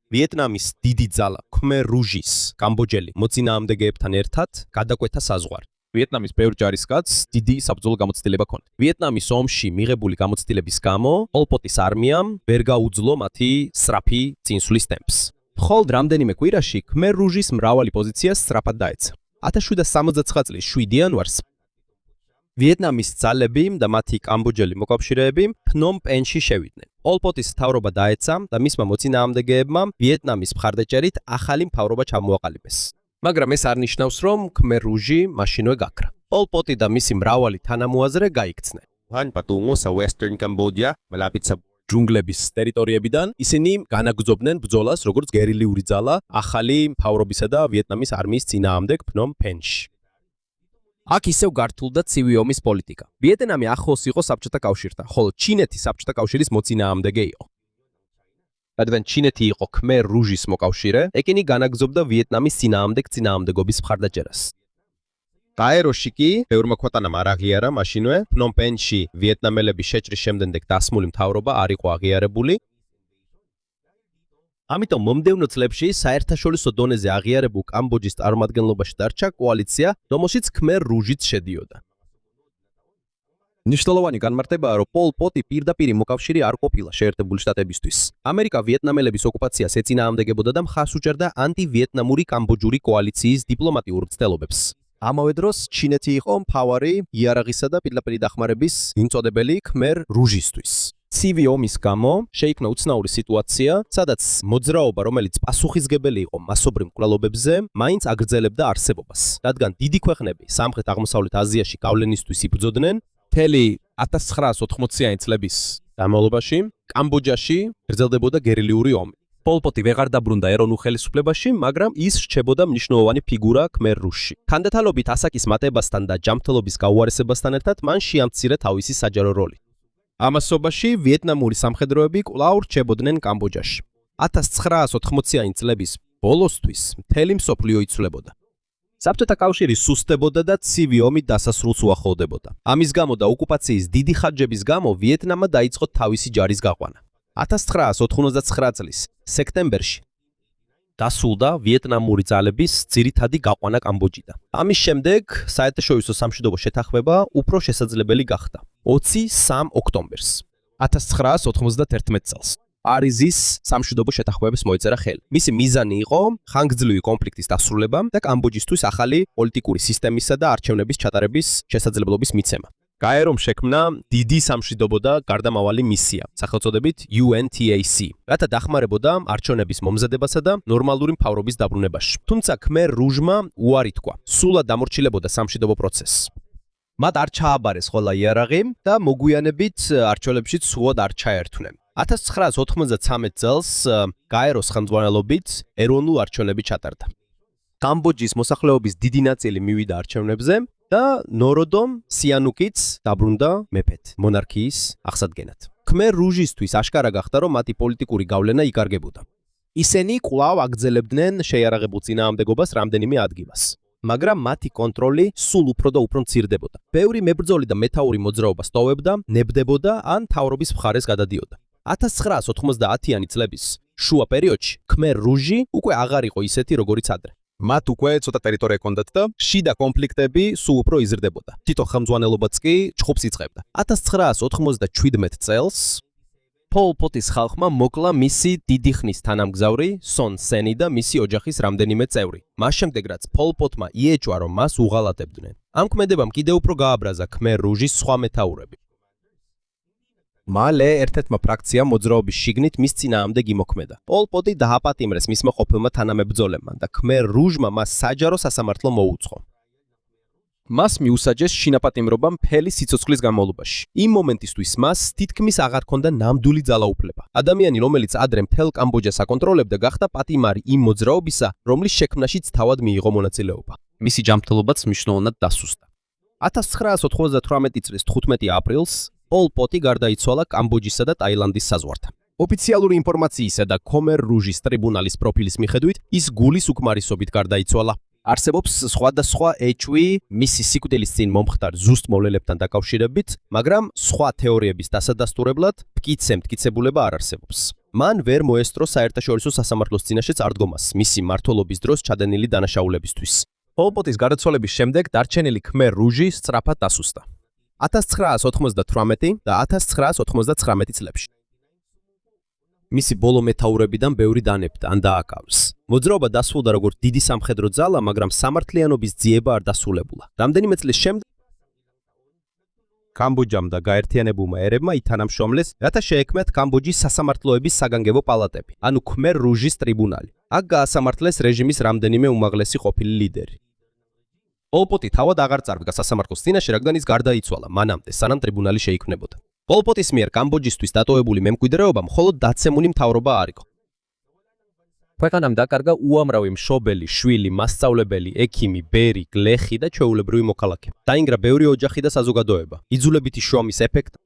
ვიეტნამის დიდი ძალა khmer rouge-ის კამბოჯელი მოწინააღმდეგეებთან ერთად გადაკვეთა საზღვარი. ვიეტნამის ბევრ ჯარისკაცს დიდი საბრძოლო გამოცდილება ჰქონდა. ვიეტნამის ომში მიღებული გამოცდილების გამო პოლ პოტის არმიამ ვერ გაუძლო მათი სწრაფი წინსვლის ტემპს. მხოლოდ რამდენიმე კვირაში khmer rouge-ის მრავალი პოზიცია სწრაფად დაეცა. 1769 წლის 7 იანვარს ვიეტნამის ძალები და მათი კამბოჯელი მოკავშირეები ფნომ პენში შევიდნენ. პოლ პოტის მთავრობა დაეცა და მისმა მოწინააღმდეგეებმა ვიეტნამის მხარდაჭერით ახალი მთავრობა ჩამოაყალიბეს. მაგრამ ეს არ ნიშნავს, რომ khmer rouge მაშინვე გაქრა. პოლ პოტი და მისი მრავალი თანამოაზრე გაიქცნენ. Han patungo sa Western Cambodia, malapit sa ჯუნგლების ტერიტორიებიდან ისინი განაგრძობდნენ ბრძოლას როგორც გერილიური ძალა ახალი მთავრობისა და ვიეტნამის არმიის წინააღმდეგ ფნომ პენში. აქ ისევ გართულდა ცივი ომის პოლიტიკა. ვიეტნამი ახლოს იყო საბჭოთა კავშირთან, ხოლო ჩინეთი საბჭოთა კავშირის მოწინააღმდეგე იყო. რადგან ჩინეთი იყო khmer rouge-ის მოკავშირე, ეკინი განაგრძობდა ვიეტნამის წინააღმდეგობის მხარდაჭერას. გაეროში კი ბევრმა ქვეყანამ არ აღიარა მაშინვე ფნომ პენში ვიეტნამელების შეჭრის შემდეგ დასმული მთავრობა არ იყო აღიარებული. ამიტომ მომდევნო წლებში საერთაშორისო დონეზე აღიარებულ კამბოჯის წარმომადგენლობაში დარჩა კოალიცია, რომელშიც khmer rouge-იც შედიოდა. ნიშნულოვანი განმარტებაა, რომ პოლ პოტი პირდაპირი მოკავშირე არ ყოფილა შეერთებული შტატებისთვის. ამერიკა ვიეტნამელების ოკუპაციას ეწინააღმდეგებოდა და მხარს უჭერდა ანტივიეტნამური კამბოჯური კოალიციის დიპლომატიურ მცდელობებს. ამავე დროს ჩინეთი იყო მთავარი იარაღისა და პირდაპირი დახმარების მიმწოდებელი khmer rouge-ისთვის. ცივი ომის გამო შეიქმნა უცნაური სიტუაცია, სადაც მოძრაობა, რომელიც პასუხისგებელი იყო მასობრივ მკვლელობებზე, მაინც აგრძელებდა არსებობას. რადგან დიდი ქვეყნები სამხრეთ-აღმოსავლეთ აზიაში გავლენისთვის იბრძოდნენ, მთელი 1980-იანი წლების განმავლობაში კამბოჯაში გრძელდებოდა გერილიური ომი. პოლ პოტი ვეღარ დაბრუნდა ეროვნულ ხელისუფლებაში, მაგრამ ის რჩებოდა მნიშვნელოვანი ფიგურა khmer rouge-ში. თანდათანობით ასაკის მატებასთან და ჯანმრთელობის გაუარესებასთან ერთად მან შეამცირა თავისი საჯარო როლი. ამასობაში ვიეტნამური სამხედროები კვლავ რჩებოდნენ კამბოჯაში. 1980-იანი წლების ბოლოსთვის მთელი მსოფლიო იცვლებოდა. საბჭოთა კავშირი სუსტებოდა და ცივი ომი დასასრულს უახლოვდებოდა. ამის გამო და ოკუპაციის დიდი ხარჯების გამო ვიეტნამმა დაიწყო თავისი ჯარის გაყვანა. 1999 წლის სექტემბერში დასრულდა ვიეტნამური ძალების ძირითადი გაყვანა კამბოჯიდან. ამის შემდეგ საერთაშორისო სამშვიდობო შეთანხმება უფრო შესაძლებელი გახდა. 23 ოქტომბერს 1991 წელს პარიზის სამშვიდობო შეთანხმებას მოეწერა ხელი. მისი მიზანი იყო ხანგრძლივი კონფლიქტის დასრულება და კამბოჯისთვის ახალი პოლიტიკური სისტემისა და არჩევნების ჩატარების შესაძლებლობის მიცემა. გაერომ შექმნა დიდი სამშვიდობო და გარდამავალი მისია, სახელწოდებით UNTAC, რათა დახმარებოდა არჩევნების მომზადებასა და ნორმალური მთავრობის დაბრუნებაში. თუმცა khmer rouge-მა უარი თქვა, სულად დამორჩილებოდა სამშვიდობო პროცესს. მათ არ ჩააბარეს ხოლა იარაღი და მოგვიანებით არჩეულებშიც სრულად არ ჩაერთვნენ. 1993 წელს გაეროს ხელმძღვანელობით ეროვნულ არჩევნები ჩატარდა. კამბოჯის მოსახლეობის დიდი ნაწილი მივიდა არჩევნებზე და ნოროდომ სიანუკიც დაბრუნდა მეფედ, მონარქიის აღსადგენად. ქმერ რუჟისთვის აშკარა გახდა, რომ მათი პოლიტიკური გავლენა იკარგებოდა. ისინი კვლავ აგრძელებდნენ შეიარაღებულ წინააღმდეგობას რამდენიმე ადგილას. მაგრამ მათი კონტროლი სულ უფრო და უფრო მცირდებოდა. ბევრი მებრძოლი და მეთაური მოძრაობა სტოვებდა, ნებდებოდა ან მთავრობის მხარეს გადადიოდა. 1990-იანი წლების შუა პერიოდში ქმერ რუჟი უკვე აღარ იყო ისეთი, როგორიც ადრე. მათ უკვე ცოტა ტერიტორია ჰქონდათ და შიდა კონფლიქტები სულ უფრო იზრდებოდა. თვითონ ხელმძღვანელობაც კი ჩხუბს იწყებდა. 1997 წელს პოლ პოტის ხალხმა მოკლა მისი დიდი ხნის თანამგზავრი სონ სენი და მისი ოჯახის რამდენიმე წევრი. მას შემდეგ რაც პოლ პოტმა იეჭვა, რომ მას უღალატებდნენ. ამ ქმედებამ კიდევ უფრო გააბრაზა ქმერ რუჟის სხვა მეთაურები. მალე ერთ-ერთმა ფრაქციამ მოძრაობის შიგნით მის წინააღმდეგ იმოქმედა. პოლ პოტი დააპატიმრეს მისმა ყოფილმა თანამებრძოლებმა და ქმერ რუჟმა მას საჯარო სასამართლო მოუწყო. მას მიუსაჯეს შინაპატიმრობა მთელი სიცოცხლის განმავლობაში. იმ მომენტისთვის მას თითქმის აღარ ჰქონდა ნამდვილი ძალაუფლება. ადამიანი, რომელიც ადრე მთელ კამბოჯას აკონტროლებდა, გახდა პატიმარი იმ მოძრაობისა, რომლის შექმნაშიც თავად მიიღო მონაწილეობა. მისი ჯანმრთელობაც მნიშვნელოვნად დასუსტა. 1998 წლის 15 აპრილს პოლ პოტი გარდაიცვალა კამბოჯისა და ტაილანდის საზღვართან. ოფიციალური ინფორმაციისა და ქმერ რუჟის ტრიბუნალის პროფილის მიხედვით, ის გულის უკმარისობით გარდაიცვალა. არსებობს სხვადასხვა ეჭვი მისი სიკვდილის წინ მომხდარ ზუსტ მოვლენებთან დაკავშირებით, მაგრამ სხვა თეორიების დასადასტურებლად მტკიცებულება არ არსებობს. მან ვერ მოესწრო საერთაშორისო სასამართლოს წინაშე წარდგომას მისი მმართველობის დროს ჩადენილი დანაშაულებისთვის. პოლ პოტის გარდაცვალების შემდეგ დარჩენილი ქმერ რუჟი სწრაფად დასუსტა. 1998 და 1999 წლებში. მისი ბოლო მეთაურებიდან ბევრი დანებდა ან დააკავეს. მოძრაობა დასრულდა როგორც დიდი სამხედრო ძალა, მაგრამ სამართლიანობის ძიება არ დასრულებულა. რამდენიმე წლის შემდეგ კამბოჯამ და გაერთიანებულმა ერებმა ითანამშრომლეს, რათა შეექმნათ კამბოჯის სასამართლოების საგანგებო პალატები, ანუ ქმერ რუჟის ტრიბუნალი. აქ გაასამართლეს რეჟიმის რამდენიმე უმაღლესი ყოფილი ლიდერი. პოლ პოტი თავად აღარ წარდგა სასამართლოს წინაშე, რადგან ის გარდაიცვალა მანამდე, სანამ ტრიბუნალი შეიქმნებოდა. პოლ პოტის მიერ კამბოჯისთვის დატოვებული მემკვიდრეობა მხოლოდ დაცემული მთავრობა არ იყო. ქვეყანამ დაკარგა უამრავი მშობელი, შვილი, მასწავლებელი, ექიმი, ბერი, გლეხი და ჩვეულებრივი მოქალაქე. დაინგრა ბევრი ოჯახი და საზოგადოება. იძულებითი შრომის ეფექტი,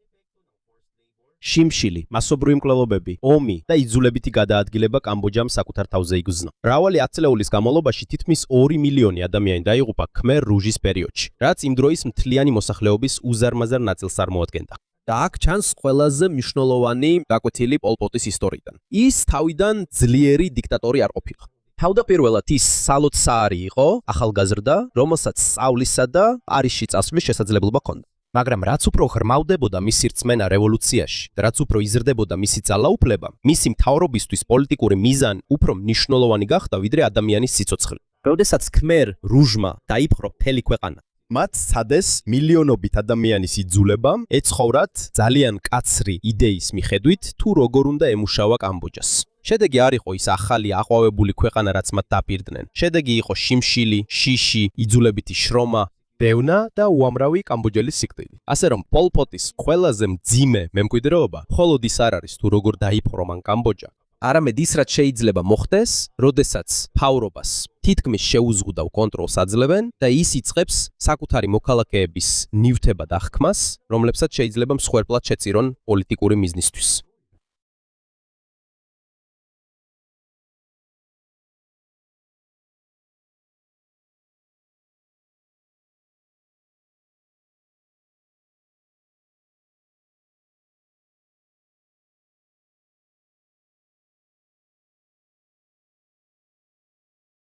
შიმშილი, მასობრივი მკვლელობები, ომი და იძულებითი გადაადგილება კამბოჯამ საკუთარ თავზე იგრძნო. მრავალი ათწლეულის განმავლობაში თითქმის 2 მილიონი ადამიანი დაიღუპა ქმერ რუჟის პერიოდში, რაც იმ დროის მთლიანი მოსახლეობის უზარმაზარ ნაწილს წარმოადგენდა. და აქ ჩანს ყველაზე მნიშვნელოვანი გაკვეთილი პოლ პოტის ისტორიიდან. ის თავიდან ძლიერი დიქტატორი არ ყოფილა. თავდაპირველად ის სალოცსაარი იყო, ახალგაზრდა, რომელსაც სწავლისა და პარიზში წასვლის შესაძლებლობა ჰქონდა. მაგრამ რაც უფრო ღრმავდებოდა მისი რწმენა რევოლუციაში, რაც უფრო იზრდებოდა მისი ძალაუფლება, მისი მთავრობისთვის პოლიტიკური მიზანი უფრო მნიშვნელოვანი გახდა, ვიდრე ადამიანის სიცოცხლე. როდესაც ქმერ რუჟმა დაიპყრო მთელი ქვეყანა, მათ სცადეს მილიონობით ადამიანის იძულება ეცხოვრათ ძალიან კაცრი იდეის მიხედვით, თუ როგორ უნდა ემუშავა კამბოჯას. შედეგი არ იყო ის ახალი აყვავებული ქვეყანა, რაც მათ დაპირდნენ. შედეგი იყო შიმშილი, შიში, იძულებითი შრომა, დევნა და უამრავი კამბოჯელის სიკვდილი. ასე რომ პოლ პოტის ყველაზე მძიმე მემკვიდრეობა მხოლოდ ის არ არის თუ როგორ დაიპყრო მან კამბოჯა, არამედ ის რაც შეიძლება მოხდეს, როდესაც მთავრობას თითქმის შეუზღუდავ კონტროლს აძლევენ და ის იწყებს საკუთარი მოქალაქეების ნივთებად აღქმას, რომლებსაც შეიძლება მსხვერპლად შეწირონ პოლიტიკური მიზნისთვის.